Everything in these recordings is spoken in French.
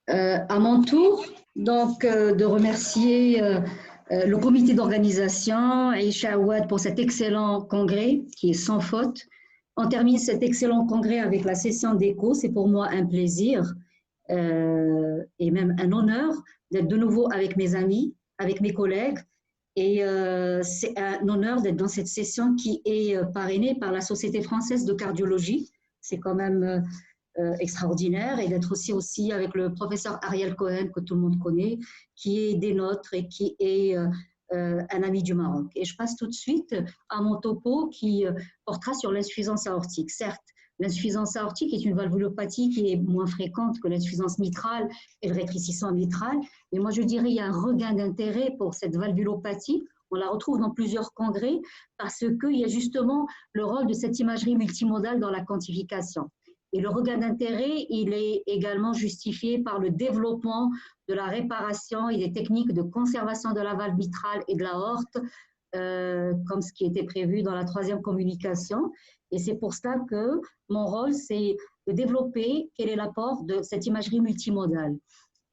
À mon tour, donc, de remercier le comité d'organisation et Aïcha Awad pour cet excellent congrès qui est sans faute. On termine cet excellent congrès avec la session d'écho. C'est pour moi un plaisir et même un honneur d'être de nouveau avec mes amis, avec mes collègues. Et c'est un honneur d'être dans cette session qui est parrainée par la Société française de cardiologie. C'est quand même extraordinaire, et d'être aussi avec le professeur Ariel Cohen, que tout le monde connaît, qui est des nôtres et qui est un ami du Maroc. Et je passe tout de suite à mon topo qui portera sur l'insuffisance aortique. Certes, l'insuffisance aortique est une valvulopathie qui est moins fréquente que l'insuffisance mitrale et le rétrécissement mitral, mais moi je dirais qu'il y a un regain d'intérêt pour cette valvulopathie. On la retrouve dans plusieurs congrès parce qu'il y a justement le rôle de cette imagerie multimodale dans la quantification. Et le regain d'intérêt, il est également justifié par le développement de la réparation et des techniques de conservation de la valve mitrale et de l'aorte, comme ce qui était prévu dans la troisième communication. Et c'est pour cela que mon rôle, c'est de développer quel est l'apport de cette imagerie multimodale.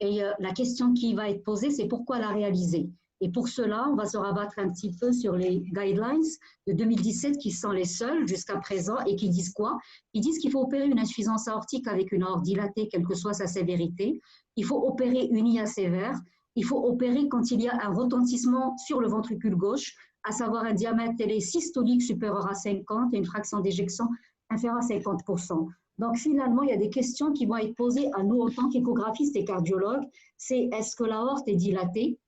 Et la question qui va être posée, c'est pourquoi la réaliser? Et pour cela, on va se rabattre un petit peu sur les guidelines de 2017 qui sont les seuls jusqu'à présent et qui disent quoi? Ils disent qu'il faut opérer une insuffisance aortique avec une aorte dilatée, quelle que soit sa sévérité. Il faut opérer une IA sévère. Il faut opérer quand il y a un retentissement sur le ventricule gauche, à savoir un diamètre télésystolique supérieur à 50 et une fraction d'éjection inférieure à 50%. Donc finalement, il y a des questions qui vont être posées à nous en tant qu'échographistes et cardiologues. C'est est-ce que l'aorte est dilatée?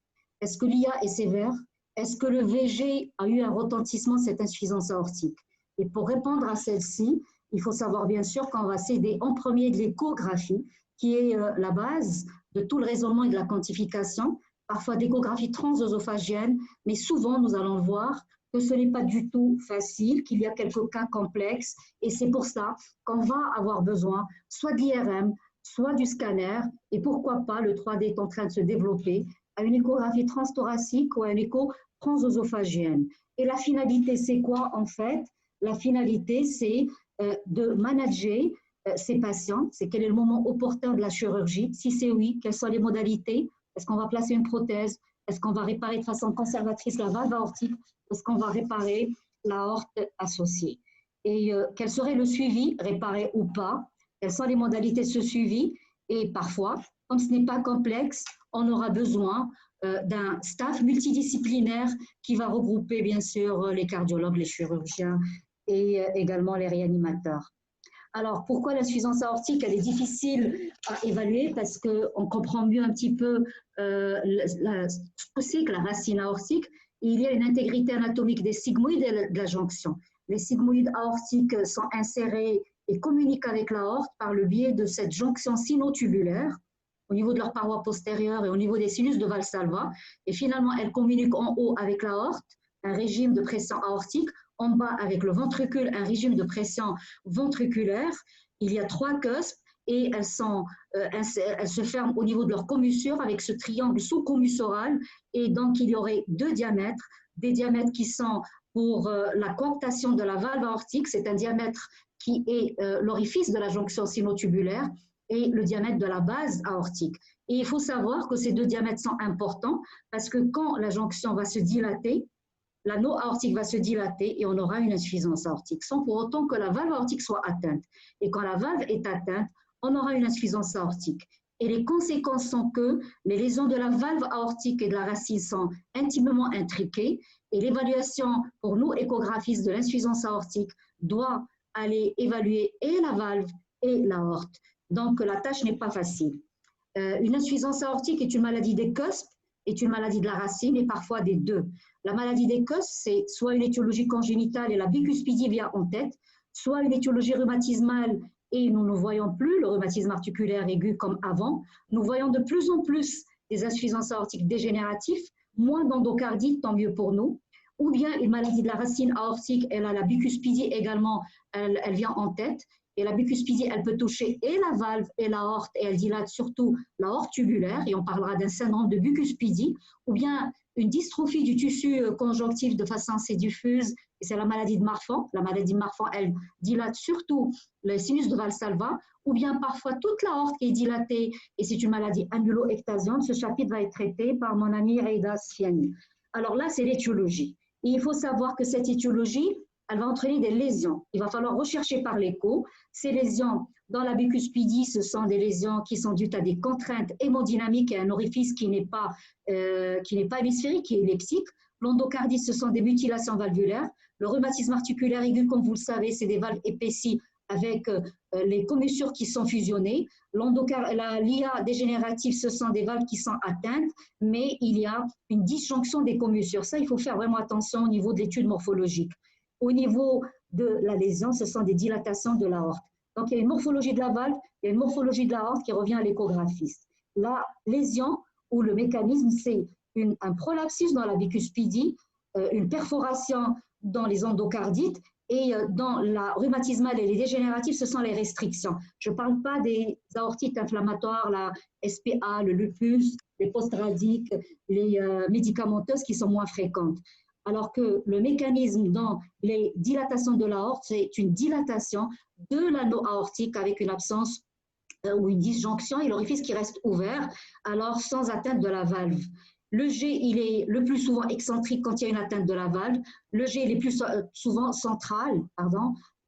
Est-ce que l'IA est sévère? Est-ce que le VG a eu un retentissement de cette insuffisance aortique? Et pour répondre à celle-ci, il faut savoir bien sûr qu'on va s'aider en premier de l'échographie, qui est la base de tout le raisonnement et de la quantification, parfois d'échographie transœsophagienne, mais souvent nous allons voir que ce n'est pas du tout facile, qu'il y a quelques cas complexes, et c'est pour ça qu'on va avoir besoin soit de l'IRM, soit du scanner, et pourquoi pas, le 3D est en train de se développer, à une échographie transthoracique ou à une écho transœsophagienne. Et la finalité, c'est quoi en fait? La finalité, c'est de manager ces patients, c'est quel est le moment opportun de la chirurgie, si c'est oui, quelles sont les modalités, est-ce qu'on va placer une prothèse, est-ce qu'on va réparer de façon conservatrice la valve aortique, est-ce qu'on va réparer l'aorte associée. Et quel serait le suivi, réparé ou pas, quelles sont les modalités de ce suivi, et parfois, comme ce n'est pas complexe, on aura besoin d'un staff multidisciplinaire qui va regrouper bien sûr les cardiologues, les chirurgiens et également les réanimateurs. Alors, pourquoi l'insuffisance aortique, elle est difficile à évaluer? Parce qu'on comprend mieux un petit peu ce que c'est que la racine aortique. Et il y a une intégrité anatomique des sigmoïdes et de la jonction. Les sigmoïdes aortiques sont insérés et communiquent avec l'aorte par le biais de cette jonction sinotubulaire au niveau de leur paroi postérieure et au niveau des sinus de Valsalva. Et finalement, elles communiquent en haut avec l'aorte, un régime de pression aortique, en bas avec le ventricule, un régime de pression ventriculaire. Il y a 3 cuspes et elles se ferment au niveau de leur commissure avec ce triangle sous-commissural. Et donc, il y aurait 2 diamètres, des diamètres qui sont pour la coaptation de la valve aortique, c'est un diamètre qui est l'orifice de la jonction sinotubulaire, et le diamètre de la base aortique. Et il faut savoir que ces 2 diamètres sont importants parce que quand la jonction va se dilater, l'anneau aortique va se dilater et on aura une insuffisance aortique, sans pour autant que la valve aortique soit atteinte. Et quand la valve est atteinte, on aura une insuffisance aortique. Et les conséquences sont que les lésions de la valve aortique et de la racine sont intimement intriquées et l'évaluation pour nous, échographistes de l'insuffisance aortique, doit aller évaluer et la valve et l'aorte. Donc, la tâche n'est pas facile. Une insuffisance aortique est une maladie des cuspes, est une maladie de la racine et parfois des deux. La maladie des cuspes, c'est soit une étiologie congénitale et la bicuspidie vient en tête, soit une étiologie rhumatismale et nous ne voyons plus le rhumatisme articulaire aigu comme avant. Nous voyons de plus en plus des insuffisances aortiques dégénératives, moins d'endocardite, tant mieux pour nous. Ou bien une maladie de la racine aortique, elle a la bicuspidie également, elle vient en tête. Et la bicuspidie, elle peut toucher et la valve et l'aorte, et elle dilate surtout l'aorte tubulaire, et on parlera d'un syndrome de bicuspidie, ou bien une dystrophie du tissu conjonctif de façon assez diffuse, et c'est la maladie de Marfan. La maladie de Marfan, elle dilate surtout le sinus de Valsalva, ou bien parfois toute l'aorte qui est dilatée, et c'est une maladie ambulo-ectasiante. Ce chapitre va être traité par mon amie Aïda Sfiani. Alors là, c'est l'étiologie. Et il faut savoir que cette étiologie, elle va entraîner des lésions. Il va falloir rechercher par l'écho. Ces lésions, dans la bicuspidie, ce sont des lésions qui sont dues à des contraintes hémodynamiques et un orifice qui n'est pas hémisphérique, qui est elliptique. L'endocardite, ce sont des mutilations valvulaires. Le rhumatisme articulaire aigu, comme vous le savez, c'est des valves épaissies avec les commissures qui sont fusionnées. L'IA dégénérative, ce sont des valves qui sont atteintes, mais il y a une disjonction des commissures. Ça, il faut faire vraiment attention au niveau de l'étude morphologique. Au niveau de la lésion, ce sont des dilatations de l'aorte. Donc, il y a une morphologie de la valve, il y a une morphologie de l'aorte qui revient à l'échographiste. La lésion ou le mécanisme, c'est un prolapsus dans la bicuspidie, une perforation dans les endocardites, et dans la rhumatismale et les dégénératives, ce sont les restrictions. Je ne parle pas des aortites inflammatoires, la SPA, le lupus, les post-radiques, les médicamenteuses qui sont moins fréquentes. Alors que le mécanisme dans les dilatations de l'aorte, c'est une dilatation de l'anneau aortique avec une absence ou une disjonction et l'orifice qui reste ouvert, alors sans atteinte de la valve. Le G, il est le plus souvent excentrique quand il y a une atteinte de la valve. Le G, il est plus souvent central,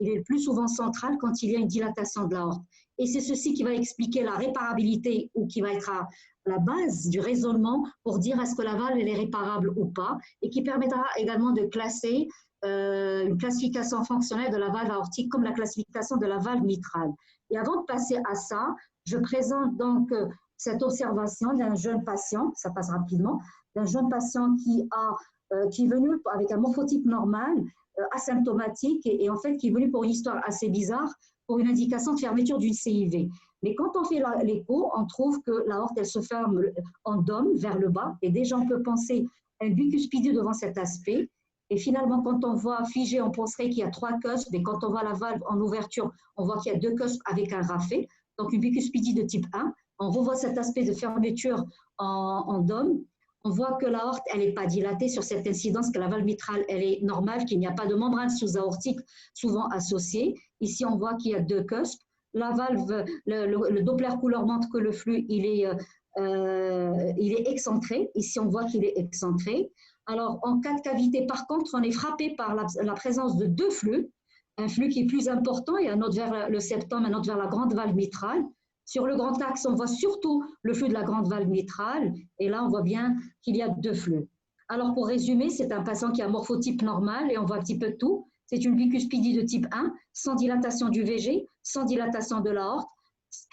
il est le plus souvent central quand il y a une dilatation de l'aorte. Et c'est ceci qui va expliquer la réparabilité ou qui va être à la base du raisonnement pour dire est-ce que la valve elle est réparable ou pas, et qui permettra également de classer une classification fonctionnelle de la valve aortique comme la classification de la valve mitrale. Et avant de passer à ça, je présente donc cette observation d'un jeune patient, ça passe rapidement, d'un jeune patient qui est venu avec un morphotype normal, asymptomatique, et en fait qui est venu pour une histoire assez bizarre, pour une indication de fermeture d'une CIV. Mais quand on fait l'écho, on trouve que l'aorte, elle se ferme en dôme vers le bas, et déjà on peut penser à une bicuspidie devant cet aspect. Et finalement, quand on voit figé, on penserait qu'il y a 3 cuspes, mais quand on voit la valve en ouverture, on voit qu'il y a 2 cuspes avec un rafé, donc une bicuspidie de type 1. On revoit cet aspect de fermeture en dôme. On voit que l'aorte, elle n'est pas dilatée sur cette incidence, que la valve mitrale, elle est normale, qu'il n'y a pas de membrane sous-aortique souvent associée. Ici, on voit qu'il y a 2 cuspes. La valve, le Doppler couleur montre que le flux, il est excentré. Ici, on voit qu'il est excentré. Alors, en cas de cavité, par contre, on est frappé par la présence de 2 flux. Un flux qui est plus important et un autre vers le septum, un autre vers la grande valve mitrale. Sur le grand axe, on voit surtout le flux de la grande valve mitrale. Et là, on voit bien qu'il y a 2 flux. Alors, pour résumer, c'est un patient qui a un morphotype normal et on voit un petit peu tout. C'est une bicuspidie de type 1, sans dilatation du VG, sans dilatation de l'aorte,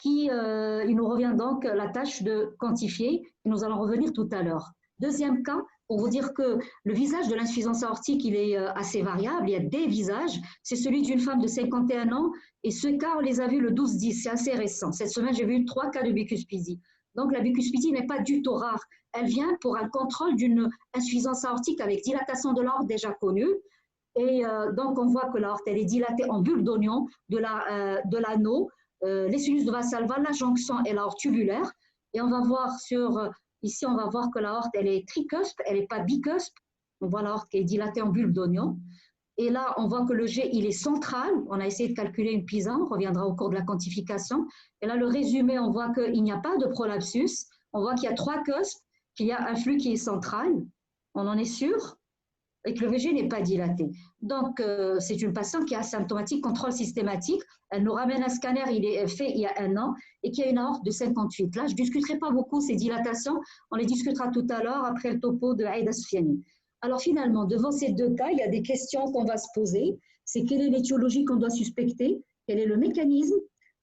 il nous revient donc la tâche de quantifier, et nous allons revenir tout à l'heure. Deuxième cas, pour vous dire que le visage de l'insuffisance aortique, il est assez variable, il y a des visages, c'est celui d'une femme de 51 ans, et ce cas, on les a vus le 12-10, c'est assez récent. Cette semaine, j'ai vu 3 cas de bicuspidie. Donc, la bicuspidie n'est pas du tout rare, elle vient pour un contrôle d'une insuffisance aortique avec dilatation de l'aorte déjà connue. Et donc, on voit que l'aorte, elle est dilatée en bulbe d'oignon de l'anneau, les sinus de Valsalva, la jonction et l'aorte tubulaire. Et on va voir ici, on va voir que l'aorte, elle est tricuspe, elle n'est pas bicuspe. On voit l'aorte qui est dilatée en bulbe d'oignon. Et là, on voit que le G, il est central. On a essayé de calculer une PISA, on reviendra au cours de la quantification. Et là, le résumé, on voit qu'il n'y a pas de prolapsus. On voit qu'il y a 3 cuspes, qu'il y a un flux qui est central. On en est sûr? Et que le VG n'est pas dilaté. Donc, c'est une patiente qui est asymptomatique, contrôle systématique. Elle nous ramène un scanner, il est fait il y a 1 an, et qui a une aorte de 58. Là, je ne discuterai pas beaucoup ces dilatations, on les discutera tout à l'heure après le topo de Aïda Sfiani. Alors finalement, devant ces 2 cas, il y a des questions qu'on va se poser. C'est quelle est l'étiologie qu'on doit suspecter? Quel est le mécanisme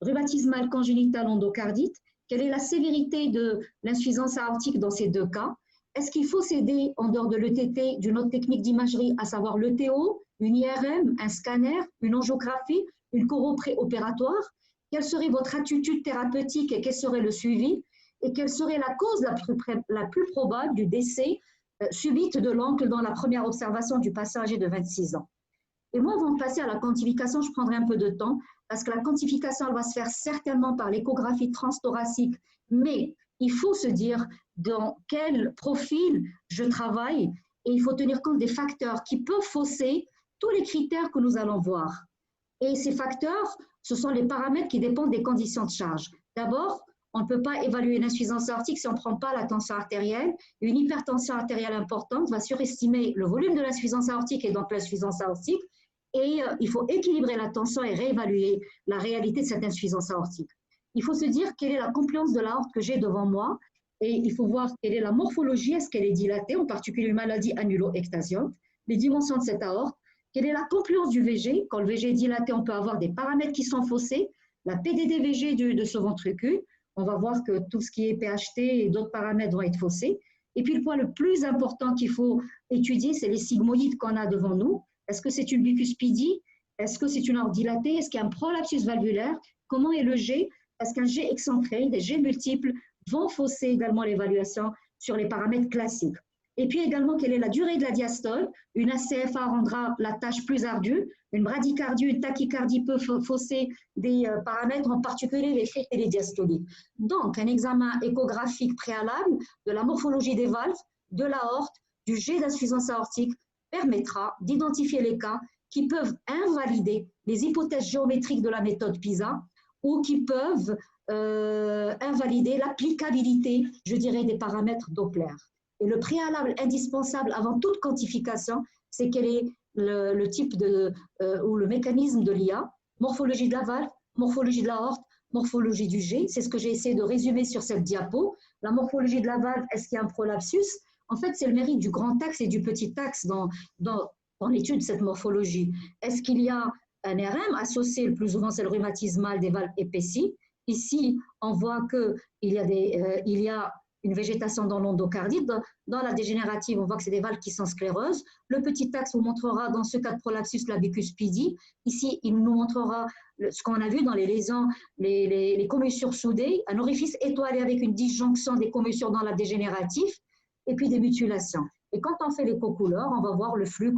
rhumatismal congénital endocardite? Quelle est la sévérité de l'insuffisance aortique dans ces 2 cas? Est-ce qu'il faut s'aider en dehors de l'ETT d'une autre technique d'imagerie, à savoir l'ETO, une IRM, un scanner, une angiographie, une choro préopératoire? Quelle serait votre attitude thérapeutique et quel serait le suivi? Et quelle serait la cause la plus probable du décès subite de l'oncle dans la première observation du patient âgé de 26 ans? Et moi, avant de passer à la quantification, je prendrai un peu de temps parce que la quantification, elle va se faire certainement par l'échographie transthoracique, mais il faut se dire dans quel profil je travaille et il faut tenir compte des facteurs qui peuvent fausser tous les critères que nous allons voir. Et ces facteurs, ce sont les paramètres qui dépendent des conditions de charge. D'abord, on ne peut pas évaluer une insuffisance aortique si on ne prend pas la tension artérielle. Une hypertension artérielle importante va surestimer le volume de l'insuffisance aortique et donc l'insuffisance aortique. Et il faut équilibrer la tension et réévaluer la réalité de cette insuffisance aortique. Il faut se dire quelle est la compliance de l'aorte que j'ai devant moi et il faut voir quelle est la morphologie, est-ce qu'elle est dilatée, en particulier une maladie annulo-ectasiante, les dimensions de cette aorte, quelle est la compliance du VG. Quand le VG est dilaté, on peut avoir des paramètres qui sont faussés, la PDD-VG de ce ventricule. On va voir que tout ce qui est PHT et d'autres paramètres vont être faussés. Et puis, le point le plus important qu'il faut étudier, c'est les sigmoïdes qu'on a devant nous. Est-ce que c'est une bicuspidie? Est-ce que c'est une aorte dilatée? Est-ce qu'il y a un prolapsus valvulaire? Comment est le G? Est-ce qu'un G excentré, des G multiples vont fausser également l'évaluation sur les paramètres classiques? Et puis également, quelle est la durée de la diastole? Une ACFA rendra la tâche plus ardue. Une bradycardie, une tachycardie peut fausser des paramètres, en particulier les faits et les diastoliques. Donc, un examen échographique préalable de la morphologie des valves, de l'aorte, du G d'insuffisance aortique permettra d'identifier les cas qui peuvent invalider les hypothèses géométriques de la méthode PISA ou qui peuvent invalider l'applicabilité, je dirais, des paramètres Doppler. Et le préalable indispensable avant toute quantification, c'est quel est le type ou le mécanisme de l'IA, morphologie de la valve, morphologie de l'aorte, morphologie du G. C'est ce que j'ai essayé de résumer sur cette diapo. La morphologie de la valve, est-ce qu'il y a un prolapsus? En fait, c'est le mérite du grand axe et du petit axe dans l'étude de cette morphologie. Est-ce qu'il y a un RM associé, le plus souvent c'est le rhumatismal des valves épaissies? Ici, on voit qu'il y a une végétation dans l'endocardite. Dans la dégénérative, on voit que c'est des valves qui sont scléreuses. Le petit axe vous montrera, dans ce cas de prolapsus, la bicuspidie. Ici, il nous montrera ce qu'on a vu dans les lésions, les commissures soudées, un orifice étoilé avec une disjonction des commissures dans la dégénérative, et puis des mutilations. Et quand on fait l'écho-couleur, on va voir le flux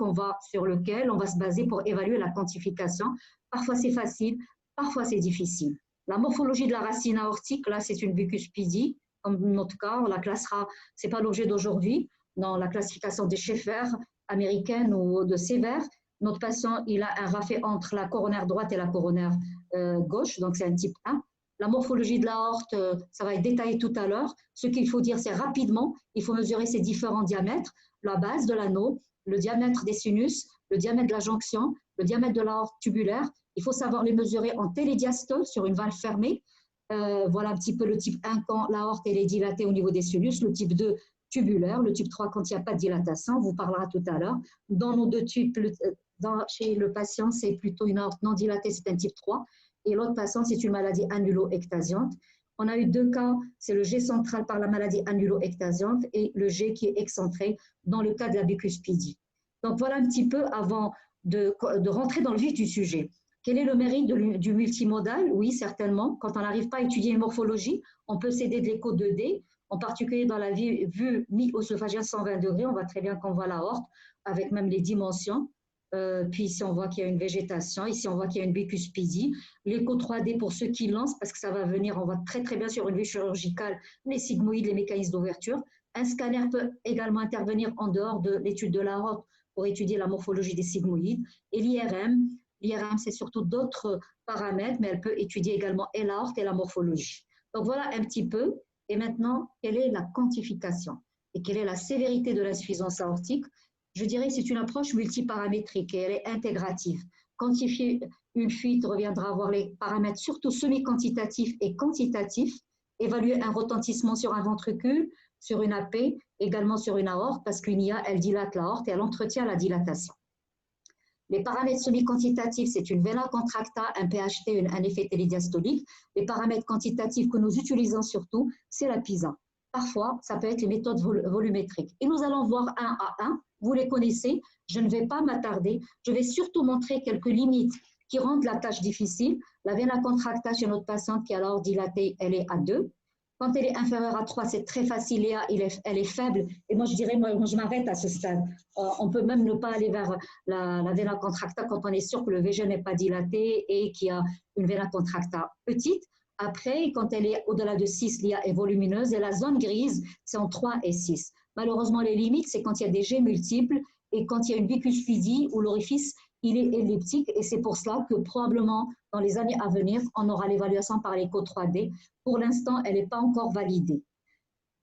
sur lequel on va se baser pour évaluer la quantification. Parfois, c'est facile, parfois, c'est difficile. La morphologie de la racine aortique, là, c'est une bicuspidie. Comme notre cas, on la classera, ce n'est pas l'objet d'aujourd'hui, dans la classification des Schaeffer américaine ou de Sévère. Notre patient, il a un rafé entre la coronaire droite et la coronaire gauche, donc c'est un type 1. La morphologie de l'aorte, ça va être détaillé tout à l'heure. Ce qu'il faut dire, c'est rapidement, il faut mesurer ces différents diamètres, la base de l'anneau, le diamètre des sinus, le diamètre de la jonction, le diamètre de l'aorte tubulaire. Il faut savoir les mesurer en télédiastole sur une valve fermée. Voilà un petit peu le type 1 quand l'aorte est dilatée au niveau des sinus, le type 2 tubulaire, le type 3 quand il n'y a pas de dilatation, on vous parlera tout à l'heure. Dans nos deux types, chez le patient, c'est plutôt une aorte non dilatée, c'est un type 3, et l'autre patient, c'est une maladie annulo-ectasiante. On a eu deux cas, c'est le G central par la maladie annulo-ectasiante et le G qui est excentré dans le cas de la bicuspidie. Donc voilà un petit peu avant de rentrer dans le vif du sujet. Quel est le mérite du multimodal? Oui, certainement. Quand on n'arrive pas à étudier une morphologie, on peut s'aider de l'écho 2D, en particulier dans la vue mi-œsophagienne 120 degrés. On voit très bien qu'on voit l'aorte avec même les dimensions. Puis ici, on voit qu'il y a une végétation. Ici, on voit qu'il y a une bicuspidie. L'écho 3D pour ceux qui lancent, parce que ça va venir, on voit très très bien sur une vue chirurgicale les sigmoïdes, les mécanismes d'ouverture. Un scanner peut également intervenir en dehors de l'étude de l'aorte pour étudier la morphologie des sigmoïdes. Et l'IRM, c'est surtout d'autres paramètres, mais elle peut étudier également et l'aorte et la morphologie. Donc voilà un petit peu. Et maintenant, quelle est la quantification et quelle est la sévérité de l'insuffisance aortique? Je dirais que c'est une approche multiparamétrique et elle est intégrative. Quantifier une fuite reviendra à voir les paramètres surtout semi-quantitatifs et quantitatifs, évaluer un retentissement sur un ventricule, sur une AP, également sur une aorte, parce qu'une IA, elle dilate l'aorte et elle entretient la dilatation. Les paramètres semi-quantitatifs, c'est une vena contracta, un PHT, un effet télédiastolique. Les paramètres quantitatifs que nous utilisons surtout, c'est la PISA. Parfois, ça peut être les méthodes volumétriques. Et nous allons voir un à un. Vous les connaissez, je ne vais pas m'attarder. Je vais surtout montrer quelques limites qui rendent la tâche difficile. La vena contracta chez notre patiente qui est alors dilatée, elle est à 2. Quand elle est inférieure à 3, c'est très facile, Léa, elle est faible. Et moi, je dirais, moi, je m'arrête à ce stade. On peut même ne pas aller vers la vena contracta quand on est sûr que le VG n'est pas dilaté et qu'il y a une vena contracta petite. Après, quand elle est au-delà de 6, l'IA est volumineuse et la zone grise, c'est en 3 et 6. Malheureusement, les limites, c'est quand il y a des G multiples et quand il y a une bicuspidie où l'orifice il est elliptique et c'est pour cela que probablement dans les années à venir, on aura l'évaluation par l'écho 3D. Pour l'instant, elle n'est pas encore validée.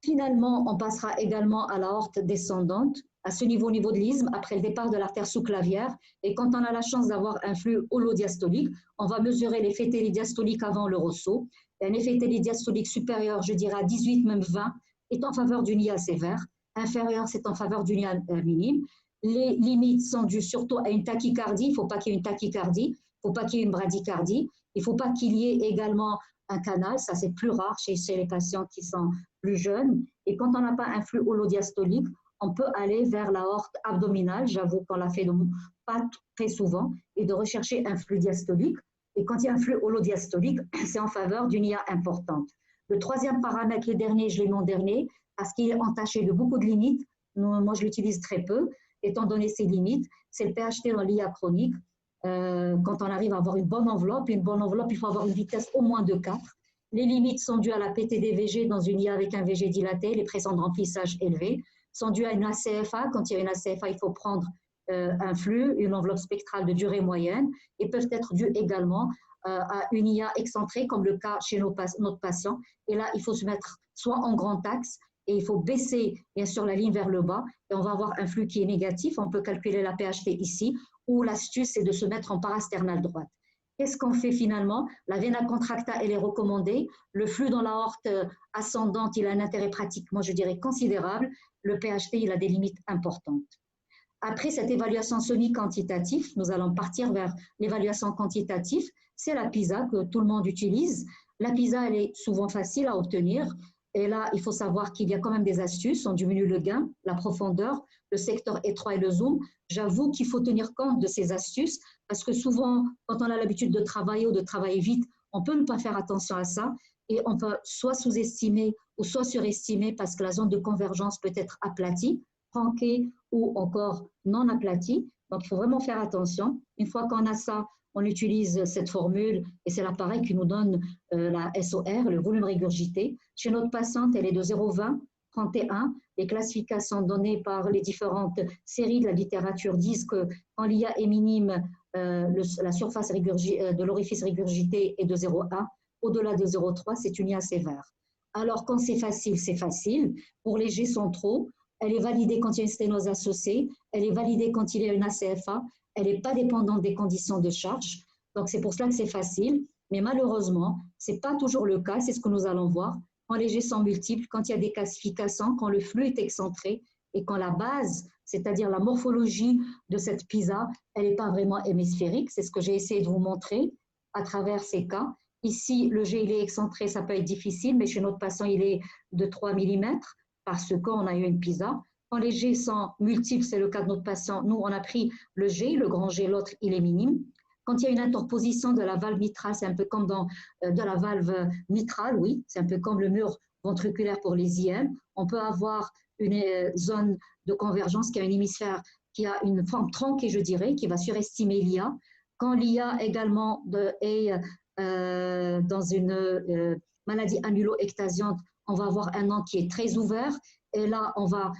Finalement, on passera également à l'aorte descendante, à ce niveau, au niveau de l'isthme, après le départ de l'artère sous-clavière. Et quand on a la chance d'avoir un flux holodiastolique, on va mesurer l'effet télédiastolique avant le ressaut. Un effet télédiastolique supérieur, je dirais à 18, même 20, est en faveur d'une IA sévère. Inférieur, c'est en faveur d'une IA minime. Les limites sont dues surtout à une tachycardie. Il ne faut pas qu'il y ait une tachycardie, il ne faut pas qu'il y ait une bradycardie, il ne faut pas qu'il y ait également un canal, ça c'est plus rare chez les patients qui sont plus jeunes. Et quand on n'a pas un flux holodiastolique, on peut aller vers l'aorte abdominale, j'avoue qu'on l'a fait pas très souvent, et de rechercher un flux diastolique. Et quand il y a un flux holodiastolique, c'est en faveur d'une IA importante. Le troisième paramètre, le dernier, je l'ai mis en dernier, parce qu'il est entaché de beaucoup de limites. Moi, je l'utilise très peu, étant donné ses limites. C'est le PHT dans l'IA chronique. Quand on arrive à avoir une bonne enveloppe, il faut avoir une vitesse au moins de 4. Les limites sont dues à la PTD-VG dans une IA avec un VG dilaté, les pressions de remplissage élevées, sont dues à une ACFA. Quand il y a une ACFA, il faut prendre un flux, une enveloppe spectrale de durée moyenne, et peuvent être dues également à une IA excentrée, comme le cas chez notre patient. Et là, il faut se mettre soit en grand axe, et il faut baisser, bien sûr, la ligne vers le bas, et on va avoir un flux qui est négatif. On peut calculer la PHT ici, ou l'astuce, c'est de se mettre en parasternale droite. Qu'est-ce qu'on fait finalement? La vena contracta, elle est recommandée. Le flux dans l'aorte ascendante, il a un intérêt pratique, moi je dirais considérable. Le PHT, il a des limites importantes. Après cette évaluation semi-quantitative, nous allons partir vers l'évaluation quantitative. C'est la PISA que tout le monde utilise. La PISA, elle est souvent facile à obtenir. Et là, il faut savoir qu'il y a quand même des astuces. On diminue le gain, la profondeur, le secteur étroit et le zoom. J'avoue qu'il faut tenir compte de ces astuces parce que souvent, quand on a l'habitude de travailler ou de travailler vite, on peut ne pas faire attention à ça et on peut soit sous-estimer ou soit surestimer parce que la zone de convergence peut être aplatie, tronquée ou encore non aplatie. Donc, il faut vraiment faire attention. Une fois qu'on a ça, on utilise cette formule et c'est l'appareil qui nous donne la SOR, le volume régurgité. Chez notre patiente, elle est de 0,20, 31. Les classifications données par les différentes séries de la littérature disent que quand l'IA est minime, la surface de l'orifice régurgité est de 0,1. Au-delà de 0,3, c'est une IA sévère. Alors, quand c'est facile, c'est facile. Pour les G centraux, elle est validée quand il y a une sténose associée, elle est validée quand il y a une ACFA, elle n'est pas dépendante des conditions de charge. Donc, c'est pour cela que c'est facile. Mais malheureusement, ce n'est pas toujours le cas, c'est ce que nous allons voir. Quand les G sont multiples, quand il y a des calcifications, quand le flux est excentré et quand la base, c'est-à-dire la morphologie de cette PISA, elle n'est pas vraiment hémisphérique. C'est ce que j'ai essayé de vous montrer à travers ces cas. Ici, le G, il est excentré, ça peut être difficile, mais chez notre patient, il est de 3 mm parce qu'on a eu une PISA. Quand les G sont multiples, c'est le cas de notre patient, nous, on a pris le G, le grand G, l'autre, il est minime. Quand il y a une interposition de la valve mitrale, c'est un peu comme dans de la valve mitrale, oui, c'est un peu comme le mur ventriculaire pour les IM. On peut avoir une zone de convergence qui a un hémisphère qui a une forme tronquée, je dirais, qui va surestimer l'IA. Quand l'IA également est dans une maladie amyloectasiante, on va avoir un an qui est très ouvert et là, on va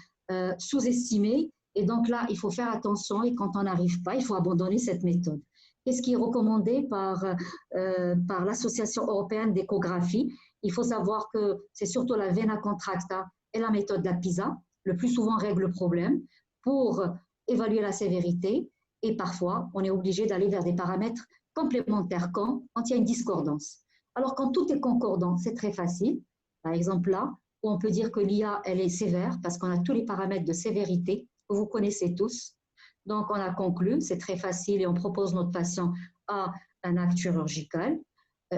sous-estimer. Et donc là, il faut faire attention et quand on n'arrive pas, il faut abandonner cette méthode. Qu'est-ce qui est recommandé par l'Association européenne d'échographie? Il faut savoir que c'est surtout la vena contracta et la méthode de la PISA, le plus souvent règle le problème pour évaluer la sévérité et parfois, on est obligé d'aller vers des paramètres complémentaires quand il y a une discordance. Alors, quand tout est concordant, c'est très facile. Par exemple, là, où on peut dire que l'IA, elle est sévère parce qu'on a tous les paramètres de sévérité que vous connaissez tous. Donc, on a conclu, c'est très facile et on propose notre patient à un acte chirurgical.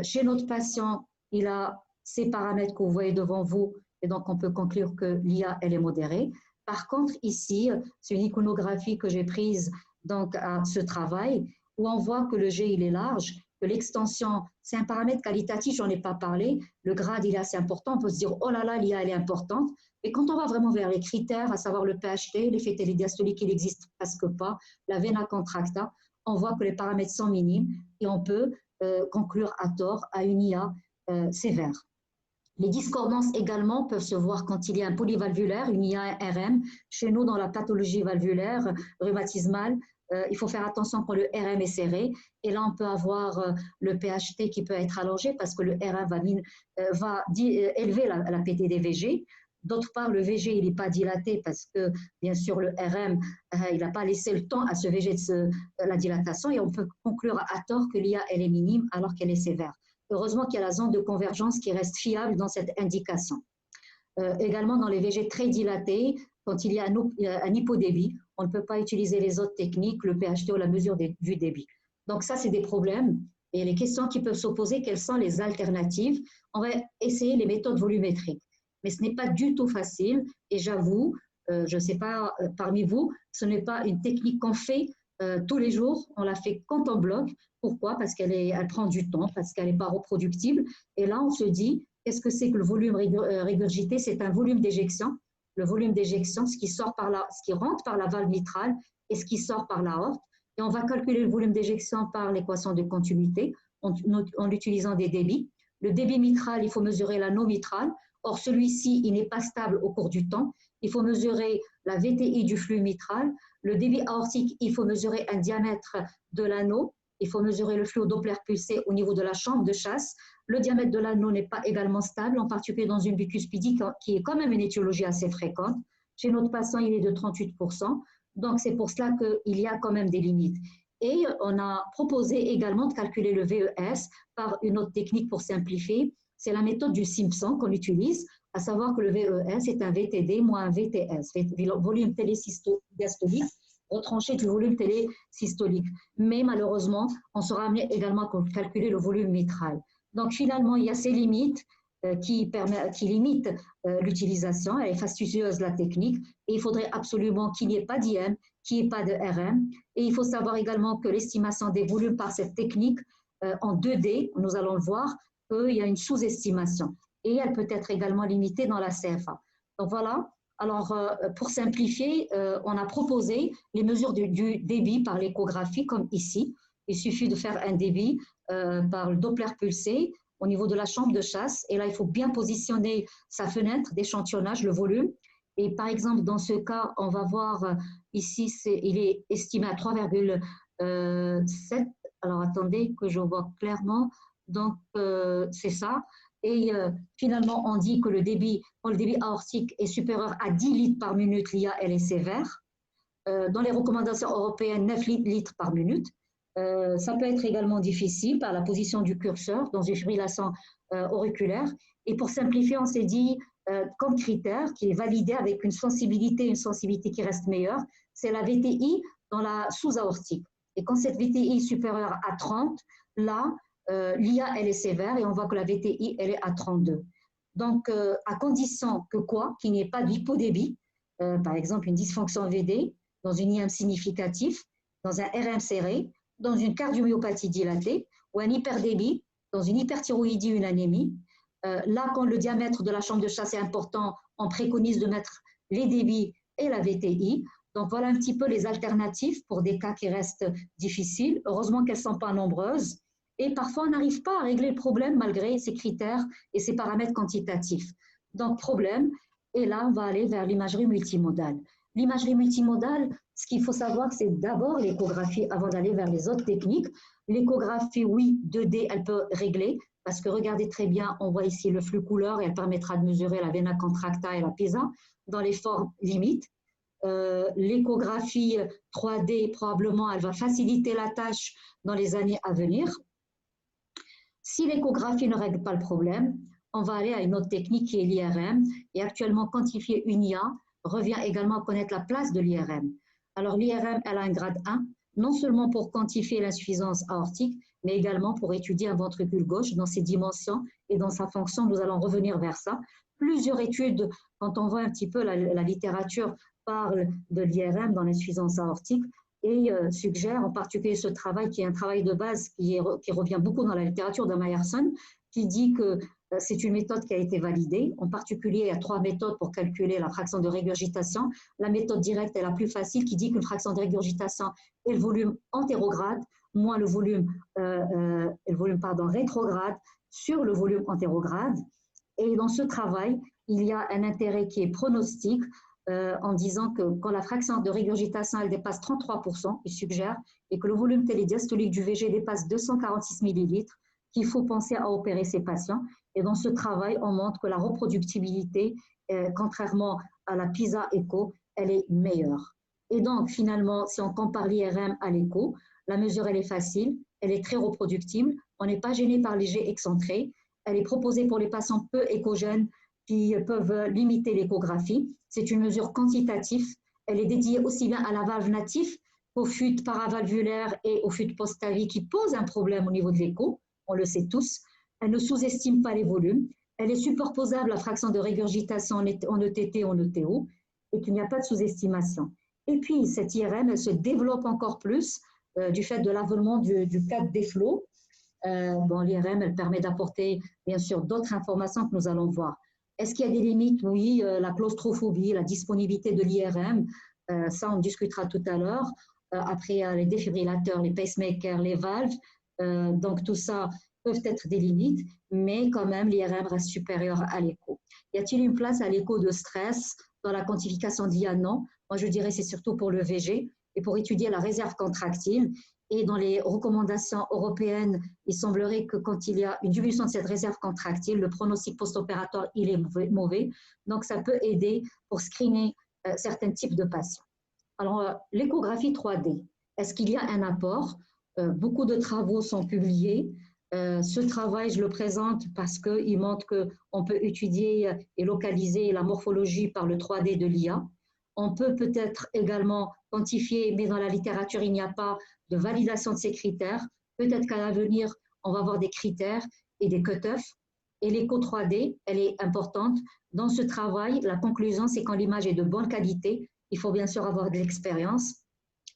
Chez notre patient, il a ces paramètres que vous voyez devant vous et donc on peut conclure que l'IA, elle est modérée. Par contre, ici, c'est une iconographie que j'ai prise donc, à ce travail où on voit que le G, il est large, que l'extension, c'est un paramètre qualitatif, j'en ai pas parlé, le grade, il est assez important, on peut se dire, oh là là, l'IA, elle est importante, mais quand on va vraiment vers les critères, à savoir le PHT, l'effet télédiastolique, il n'existe presque pas, la vena contracta, on voit que les paramètres sont minimes et on peut conclure à tort à une IA sévère. Les discordances également peuvent se voir quand il y a un polyvalvulaire, une IA-RM. Chez nous, dans la pathologie valvulaire rhumatismale, il faut faire attention quand le RM est serré. Et là, on peut avoir le PHT qui peut être allongé parce que le RM va élever la PT des VG. D'autre part, le VG, il n'est pas dilaté parce que, bien sûr, le RM, il n'a pas laissé le temps à ce VG de la dilatation et on peut conclure à tort que l'IA, elle est minime alors qu'elle est sévère. Heureusement qu'il y a la zone de convergence qui reste fiable dans cette indication. Également, dans les VG très dilatés, quand il y a un hypodébit, on ne peut pas utiliser les autres techniques, le PHT ou la mesure du débit. Donc ça, c'est des problèmes. Et les questions qui peuvent s'opposer, quelles sont les alternatives? On va essayer les méthodes volumétriques. Mais ce n'est pas du tout facile. Et j'avoue, je ne sais pas, parmi vous, ce n'est pas une technique qu'on fait tous les jours. On la fait quand on bloque. Pourquoi? Parce qu'elle prend du temps, parce qu'elle n'est pas reproductible. Et là, on se dit, qu'est-ce que c'est que le volume régurgité? C'est un volume d'éjection. Le volume d'éjection, ce qui rentre par la valve mitrale et ce qui sort par l'aorte. Et on va calculer le volume d'éjection par l'équation de continuité en utilisant des débits. Le débit mitral, il faut mesurer l'anneau mitral. Or, celui-ci, il n'est pas stable au cours du temps. Il faut mesurer la VTI du flux mitral. Le débit aortique, il faut mesurer un diamètre de l'anneau. Il faut mesurer le flux au Doppler pulsé au niveau de la chambre de chasse. Le diamètre de l'anneau n'est pas également stable, en particulier dans une bicuspidie qui est quand même une étiologie assez fréquente. Chez notre patient, il est de 38%. Donc, c'est pour cela qu'il y a quand même des limites. Et on a proposé également de calculer le VES par une autre technique pour simplifier. C'est la méthode du Simpson qu'on utilise, à savoir que le VES est un VTD moins un VTS, volume télédiastolique, retranché du volume télésystolique. Mais malheureusement, on sera amené également à calculer le volume mitral. Donc finalement, il y a ces limites qui limitent l'utilisation. Elle est fastidieuse, la technique, et il faudrait absolument qu'il n'y ait pas d'IM, qu'il n'y ait pas de RM. Et il faut savoir également que l'estimation des volumes par cette technique en 2D, nous allons le voir, qu'il y a une sous-estimation. Et elle peut être également limitée dans la CFA. Donc voilà. Alors, pour simplifier, on a proposé les mesures du débit par l'échographie, comme ici. Il suffit de faire un débit par le Doppler pulsé au niveau de la chambre de chasse. Et là, il faut bien positionner sa fenêtre d'échantillonnage, le volume. Et par exemple, dans ce cas, on va voir ici, il est estimé à 3,7. Alors, attendez que je vois clairement. Donc, c'est ça. Et finalement, on dit que quand le débit aortique est supérieur à 10 litres par minute, l'IA, elle est sévère. Dans les recommandations européennes, 9 litres par minute. Ça peut être également difficile par la position du curseur dans une fibrillation auriculaire. Et pour simplifier, on s'est dit, comme critère qui est validé avec une sensibilité qui reste meilleure, c'est la VTI dans la sous-aortique. Et quand cette VTI est supérieure à 30, là, l'IA, elle est sévère et on voit que la VTI, elle est à 32. Donc, à condition que quoi? Qu'il n'y ait pas d'hypodébit, par exemple une dysfonction VD, dans une IM significatif, dans un RM serré, dans une cardiomyopathie dilatée ou un hyperdébit, dans une hyperthyroïdie ou une anémie. Là, quand le diamètre de la chambre de chasse est important, on préconise de mettre les débits et la VTI. Donc, voilà un petit peu les alternatives pour des cas qui restent difficiles. Heureusement qu'elles ne sont pas nombreuses. Et parfois, on n'arrive pas à régler le problème malgré ces critères et ces paramètres quantitatifs. Donc, problème. Et là, on va aller vers l'imagerie multimodale. L'imagerie multimodale, ce qu'il faut savoir, c'est d'abord l'échographie avant d'aller vers les autres techniques. L'échographie, oui, 2D, elle peut régler parce que regardez très bien, on voit ici le flux couleur et elle permettra de mesurer la vena contracta et la pisa dans les formes limites. L'échographie 3D, probablement, elle va faciliter la tâche dans les années à venir. Si l'échographie ne règle pas le problème, on va aller à une autre technique qui est l'IRM. Et actuellement, quantifier une IA revient également à connaître la place de l'IRM. Alors l'IRM, elle a un grade 1, non seulement pour quantifier l'insuffisance aortique, mais également pour étudier un ventricule gauche dans ses dimensions et dans sa fonction. Nous allons revenir vers ça. Plusieurs études, quand on voit un petit peu la littérature, parlent de l'IRM dans l'insuffisance aortique et suggère en particulier ce travail qui est un travail de base qui revient beaucoup dans la littérature de Meyerson, qui dit que c'est une méthode qui a été validée. En particulier, il y a 3 méthodes pour calculer la fraction de régurgitation. La méthode directe est la plus facile, qui dit qu'une fraction de régurgitation est le volume antérograde moins le volume rétrograde sur le volume antérograde. Et dans ce travail, il y a un intérêt qui est pronostique en disant que quand la fraction de régurgitation elle dépasse 33%, il suggère, et que le volume télédiastolique du VG dépasse 246 millilitres, qu'il faut penser à opérer ces patients. Et dans ce travail, on montre que la reproductibilité, contrairement à la PISA-ECHO, elle est meilleure. Et donc, finalement, si on compare l'IRM à l'écho, la mesure, elle est facile, elle est très reproductible, on n'est pas gêné par les jets excentrés, elle est proposée pour les patients peu échogènes qui peuvent limiter l'échographie. C'est une mesure quantitative, elle est dédiée aussi bien à la valve native qu'aux fuites paravalvulaires et aux fuites post-AVI qui posent un problème au niveau de l'écho, on le sait tous. Elle ne sous-estime pas les volumes, elle est superposable à fraction de régurgitation en ETT, en ETO, et qu'il n'y a pas de sous-estimation. Et puis, cette IRM, elle se développe encore plus du fait de l'avènement du cadre des flots. L'IRM, elle permet d'apporter, bien sûr, d'autres informations que nous allons voir. Est-ce qu'il y a des limites? Oui, la claustrophobie, la disponibilité de l'IRM, ça, on discutera tout à l'heure. Après, les défibrillateurs, les pacemakers, les valves, donc tout ça peuvent être des limites, mais quand même, l'IRM reste supérieur à l'écho. Y a-t-il une place à l'écho de stress dans la quantification d'IA? Non. Moi, je dirais c'est surtout pour le VG et pour étudier la réserve contractile. Et dans les recommandations européennes, il semblerait que quand il y a une diminution de cette réserve contractile, le pronostic post-opératoire, il est mauvais. Donc, ça peut aider pour screener certains types de patients. Alors, l'échographie 3D, est-ce qu'il y a un apport? Beaucoup de travaux sont publiés. Ce travail, je le présente parce qu'il montre qu'on peut étudier et localiser la morphologie par le 3D de l'IA. On peut peut-être également quantifier, mais dans la littérature, il n'y a pas de validation de ces critères. Peut-être qu'à l'avenir, on va avoir des critères et des cut-offs. Et l'écho 3D, elle est importante. Dans ce travail, la conclusion, c'est quand l'image est de bonne qualité, il faut bien sûr avoir de l'expérience.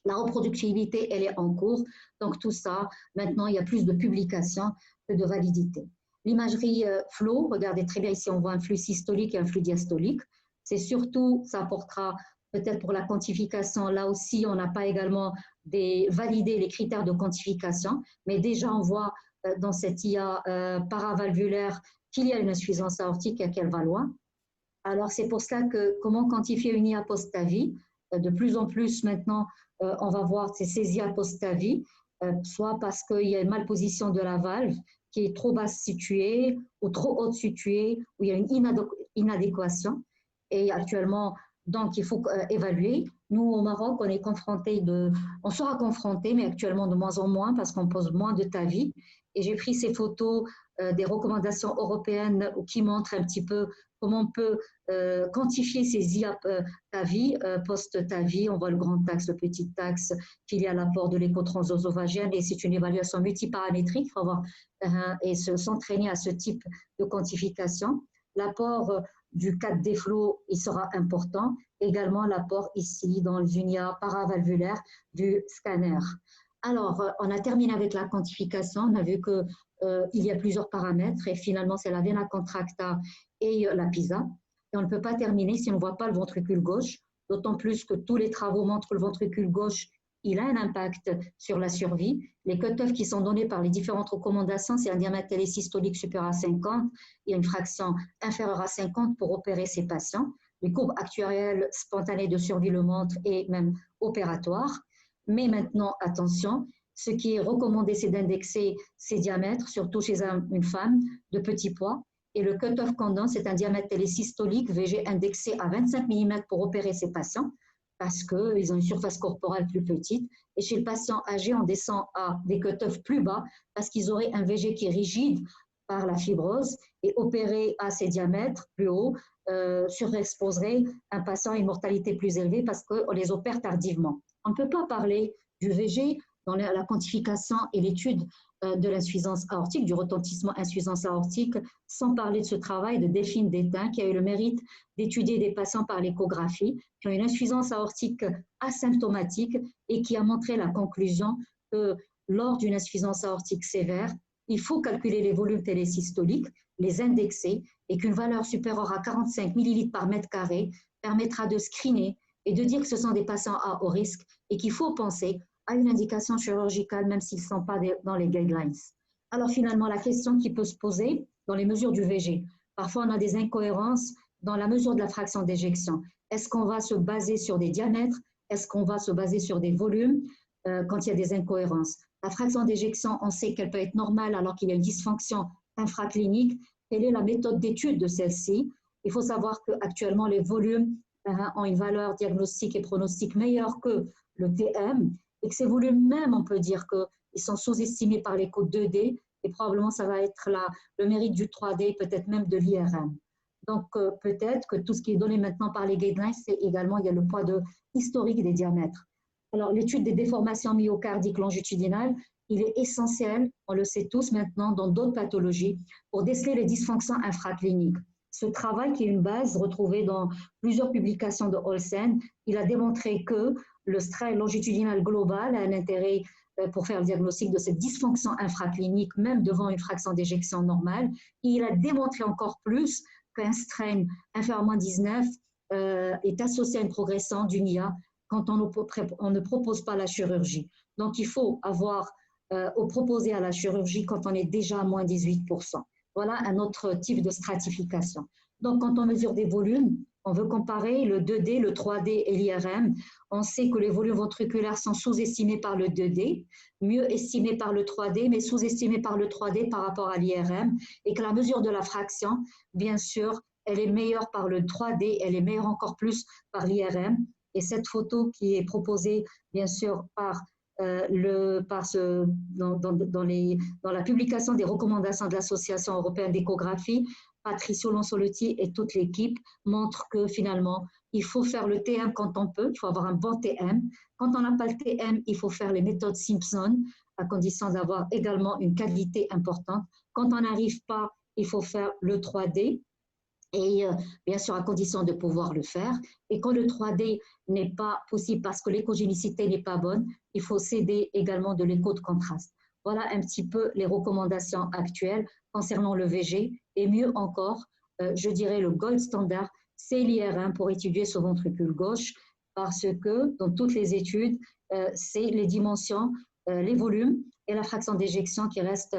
La reproductibilité, elle est en cours. Donc, tout ça, maintenant, il y a plus de publications que de validité. L'imagerie flow, regardez très bien ici, on voit un flux systolique et un flux diastolique. C'est surtout, ça apportera peut-être pour la quantification, là aussi, on n'a pas également validé les critères de quantification, mais déjà, on voit dans cette IA paravalvulaire qu'il y a une insuffisance aortique et qu'elle va loin. Alors, c'est pour cela que comment quantifier une IA post-AVI? De plus en plus, maintenant, on va voir ces IA post-AVI, soit parce qu'il y a une malposition de la valve qui est trop basse située ou trop haute située, où il y a une inadéquation. Et actuellement, donc, il faut évaluer. Nous, au Maroc, on sera confronté, mais actuellement de moins en moins parce qu'on pose moins de TAVI. Et j'ai pris ces photos des recommandations européennes qui montrent un petit peu comment on peut quantifier ces IA TAVI, post-TAVI. On voit le grand axe, le petit axe, qu'il y a l'apport de l'échotransosophagienne et c'est une évaluation multiparamétrique. Il faut avoir et s'entraîner à ce type de quantification. L'apport du cadre des flots, il sera important. Également l'apport ici dans une IA paravalvulaire du scanner. Alors, on a terminé avec la quantification. On a vu qu'il y a plusieurs paramètres et finalement, c'est la vena contracta et la PISA. Et on ne peut pas terminer si on ne voit pas le ventricule gauche, d'autant plus que tous les travaux montrent que le ventricule gauche, il a un impact sur la survie. Les cut-offs qui sont donnés par les différentes recommandations, c'est un diamètre télésystolique supérieur à 50 et une fraction inférieure à 50 pour opérer ces patients. Les courbes actuarielles spontanées de survie le montrent et même opératoires. Mais maintenant, attention, ce qui est recommandé, c'est d'indexer ces diamètres, surtout chez une femme de petit poids. Et le cut-off qu'on donne, c'est un diamètre télésystolique VG indexé à 25 mm pour opérer ces patients parce qu'ils ont une surface corporelle plus petite. Et chez le patient âgé, on descend à des cut-offs plus bas parce qu'ils auraient un VG qui est rigide par la fibrose et opérer à ces diamètres plus hauts surexposerait un patient à une mortalité plus élevée parce qu'on les opère tardivement. On ne peut pas parler du VG dans la quantification et l'étude de l'insuffisance aortique, du retentissement insuffisance aortique, sans parler de ce travail de Delphine Détain qui a eu le mérite d'étudier des patients par l'échographie qui ont une insuffisance aortique asymptomatique et qui a montré la conclusion que lors d'une insuffisance aortique sévère, il faut calculer les volumes télésystoliques, les indexer et qu'une valeur supérieure à 45 millilitres par mètre carré permettra de screener et de dire que ce sont des patients à haut risque et qu'il faut penser à une indication chirurgicale même s'ils ne sont pas dans les guidelines. Alors finalement, la question qui peut se poser dans les mesures du VG, parfois on a des incohérences dans la mesure de la fraction d'éjection. Est-ce qu'on va se baser sur des diamètres? Est-ce qu'on va se baser sur des volumes quand il y a des incohérences? La fraction d'éjection, on sait qu'elle peut être normale alors qu'il y a une dysfonction infraclinique. Quelle est la méthode d'étude de celle-ci? Il faut savoir qu'actuellement, les volumes ont une valeur diagnostique et pronostique meilleure que le TM et que ces volumes même, on peut dire qu'ils sont sous-estimés par les codes 2D et probablement ça va être le mérite du 3D, peut-être même de l'IRM. Donc, peut-être que tout ce qui est donné maintenant par les guidelines, c'est également, il y a le poids historique des diamètres. Alors, l'étude des déformations myocardiques longitudinales, il est essentiel, on le sait tous maintenant, dans d'autres pathologies, pour déceler les dysfonctions infracliniques. Ce travail, qui est une base retrouvée dans plusieurs publications de Olsen, il a démontré que le strain longitudinal global a un intérêt pour faire le diagnostic de cette dysfonction infraclinique, même devant une fraction d'éjection normale. Et il a démontré encore plus qu'un strain inférieur à -19 est associé à une progression d'une IA quand on ne propose pas la chirurgie. Donc, il faut avoir proposer à la chirurgie quand on est déjà à -18%. Voilà un autre type de stratification. Donc, quand on mesure des volumes, on veut comparer le 2D, le 3D et l'IRM. On sait que les volumes ventriculaires sont sous-estimés par le 2D, mieux estimés par le 3D, mais sous-estimés par le 3D par rapport à l'IRM, et que la mesure de la fraction, bien sûr, elle est meilleure par le 3D, elle est meilleure encore plus par l'IRM. Et cette photo qui est proposée, bien sûr, dans la publication des recommandations de l'Association européenne d'échographie, Patricio Lonsoletti et toute l'équipe montrent que finalement, il faut faire le TM quand on peut, il faut avoir un bon TM. Quand on n'a pas le TM, il faut faire les méthodes Simpson, à condition d'avoir également une qualité importante. Quand on n'arrive pas, il faut faire le 3D, et bien sûr à condition de pouvoir le faire. Et quand le 3D n'est pas possible parce que l'échogénicité n'est pas bonne, il faut céder également de l'écho de contraste. Voilà un petit peu les recommandations actuelles concernant le VG. Et mieux encore, je dirais le gold standard, c'est l'IRM pour étudier ce ventricule gauche, parce que dans toutes les études, c'est les dimensions, les volumes et la fraction d'éjection qui restent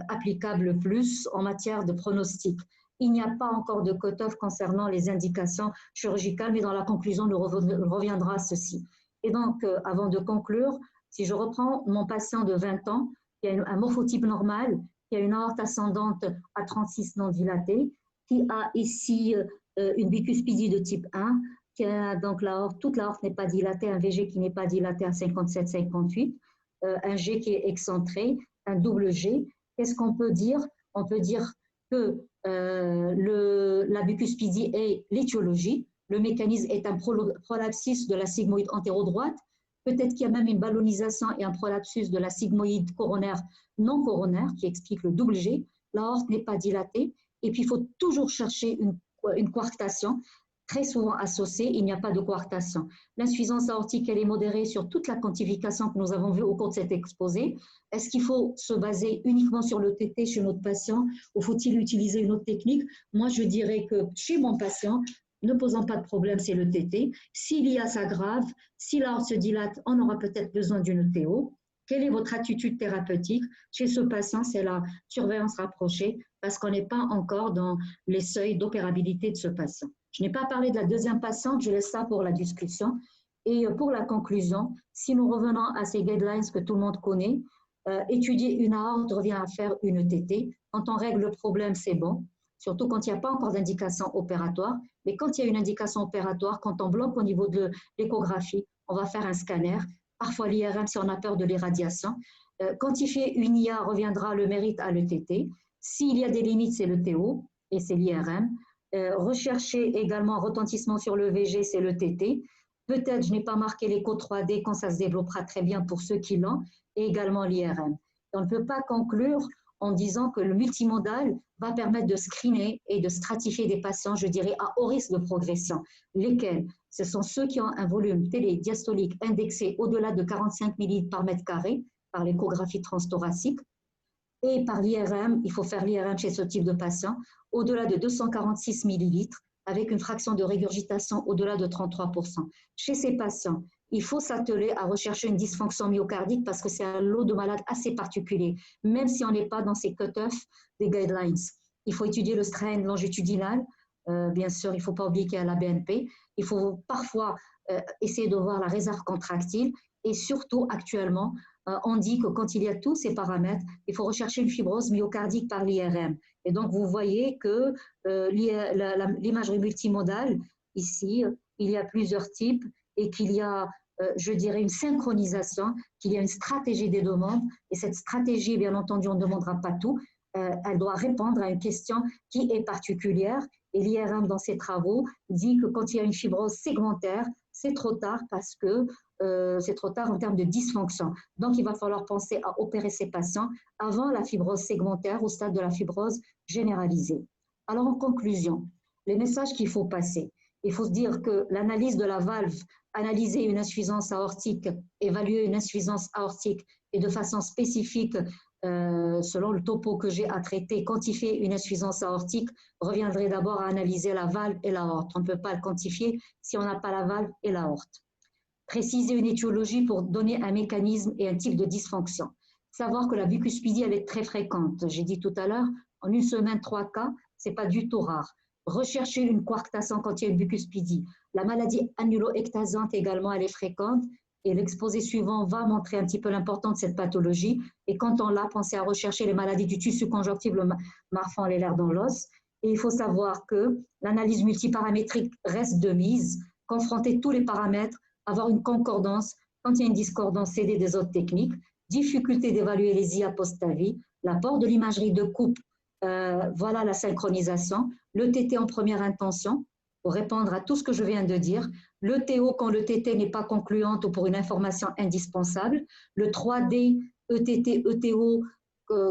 applicables le plus en matière de pronostic. Il n'y a pas encore de cut-off concernant les indications chirurgicales, mais dans la conclusion, on reviendra à ceci. Et donc, avant de conclure, si je reprends mon patient de 20 ans, qui a un morphotype normal, qui a une aorte ascendante à 36 non dilatée, qui a ici une bicuspidie de type 1, qui a donc toute l'aorte n'est pas dilatée, un VG qui n'est pas dilaté à 57-58, un G qui est excentré, un double G. Qu'est-ce qu'on peut dire? On peut dire que la bicuspidie est l'étiologie. Le mécanisme est un prolapsus de la sigmoïde antéro-droite. Peut-être qu'il y a même une ballonisation et un prolapsus de la sigmoïde coronaire non coronaire qui explique le double G. L'aorte n'est pas dilatée. Et puis, il faut toujours chercher une coarctation. Très souvent associée, il n'y a pas de coarctation. L'insuffisance aortique, elle est modérée sur toute la quantification que nous avons vue au cours de cet exposé. Est-ce qu'il faut se baser uniquement sur le TT chez notre patient ou faut-il utiliser une autre technique? Moi, je dirais que chez mon patient, ne posant pas de problème, c'est le TT. S'il y a s'aggrave, si l'aorte se dilate, on aura peut-être besoin d'une TO. Quelle est votre attitude thérapeutique? Chez ce patient, c'est la surveillance rapprochée parce qu'on n'est pas encore dans les seuils d'opérabilité de ce patient. Je n'ai pas parlé de la deuxième patiente, je laisse ça pour la discussion. Et pour la conclusion, si nous revenons à ces guidelines que tout le monde connaît, étudier une aorte revient à faire une TT. Quand on règle le problème, c'est bon, surtout quand il n'y a pas encore d'indication opératoire. Mais quand il y a une indication opératoire, quand on bloque au niveau de l'échographie, on va faire un scanner, parfois l'IRM si on a peur de l'irradiation. Quantifier une IA reviendra le mérite à l'ETT. S'il y a des limites, c'est le TO et c'est l'IRM. Rechercher également retentissement sur le VG, c'est le TT. Peut-être je n'ai pas marqué l'écho 3D quand ça se développera très bien pour ceux qui l'ont, et également l'IRM. On ne peut pas conclure en disant que le multimodal va permettre de screener et de stratifier des patients, je dirais, à haut risque de progression. Lesquels? Ce sont ceux qui ont un volume télédiastolique indexé au-delà de 45 millilitres par mètre carré par l'échographie transthoracique. Et par l'IRM, il faut faire l'IRM chez ce type de patient, au-delà de 246 millilitres, avec une fraction de régurgitation au-delà de 33%. Chez ces patients, il faut s'atteler à rechercher une dysfonction myocardique parce que c'est un lot de malades assez particulier, même si on n'est pas dans ces cut-offs des guidelines. Il faut étudier le strain longitudinal, Bien sûr, il ne faut pas oublier qu'il y a la BNP. Il faut parfois essayer de voir la réserve contractile. Et surtout, actuellement, on dit que quand il y a tous ces paramètres, il faut rechercher une fibrose myocardique par l'IRM. Et donc, vous voyez que l'imagerie multimodale, ici, il y a plusieurs types et qu'il y a, je dirais, une synchronisation, qu'il y a une stratégie des demandes. Et cette stratégie, bien entendu, on ne demandera pas tout. Elle doit répondre à une question qui est particulière. Et l'IRM, dans ses travaux, dit que quand il y a une fibrose segmentaire, c'est trop tard parce que c'est trop tard en termes de dysfonction. Donc, il va falloir penser à opérer ces patients avant la fibrose segmentaire au stade de la fibrose généralisée. Alors, en conclusion, les messages qu'il faut passer, il faut se dire que l'analyse de la valve, analyser une insuffisance aortique, évaluer une insuffisance aortique et de façon spécifique, selon le topo que j'ai à traiter, quantifier une insuffisance aortique reviendrait d'abord à analyser la valve et l'aorte. On ne peut pas le quantifier si on n'a pas la valve et l'aorte. Préciser une étiologie pour donner un mécanisme et un type de dysfonction. Savoir que la bicuspidie, elle est très fréquente. J'ai dit tout à l'heure, en une semaine, 3 cas, ce n'est pas du tout rare. Rechercher une coarctation quand il y a une bicuspidie. La maladie annulo-ectasante également, elle est fréquente. Et l'exposé suivant va montrer un petit peu l'importance de cette pathologie. Et quand on l'a, pensez à rechercher les maladies du tissu conjonctif, le marfan, les lèvres dans l'os. Et il faut savoir que l'analyse multiparamétrique reste de mise, confronter tous les paramètres, avoir une concordance. Quand il y a une discordance, céder des autres techniques. Difficulté d'évaluer les IA post-avis, l'apport de l'imagerie de coupe, voilà la synchronisation. Le TT en première intention, pour répondre à tout ce que je viens de dire. Le TO quand le TT n'est pas concluante ou pour une information indispensable. Le 3D, ETT, ETO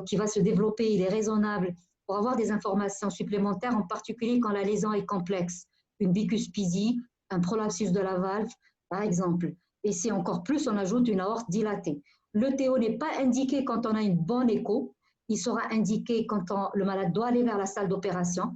qui va se développer, il est raisonnable pour avoir des informations supplémentaires, en particulier quand la lésion est complexe. Une bicuspidie, un prolapsus de la valve, par exemple. Et si encore plus, on ajoute une aorte dilatée. Le TO n'est pas indiqué quand on a une bonne écho. Il sera indiqué quand le malade doit aller vers la salle d'opération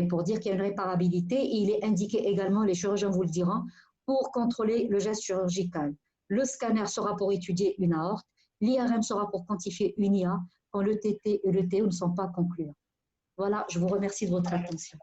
pour dire qu'il y a une réparabilité. Et il est indiqué également, les chirurgiens vous le diront, pour contrôler le geste chirurgical. Le scanner sera pour étudier une aorte. L'IRM sera pour quantifier une IA quand le TT et le TO ne sont pas concluants. Voilà, je vous remercie de votre attention.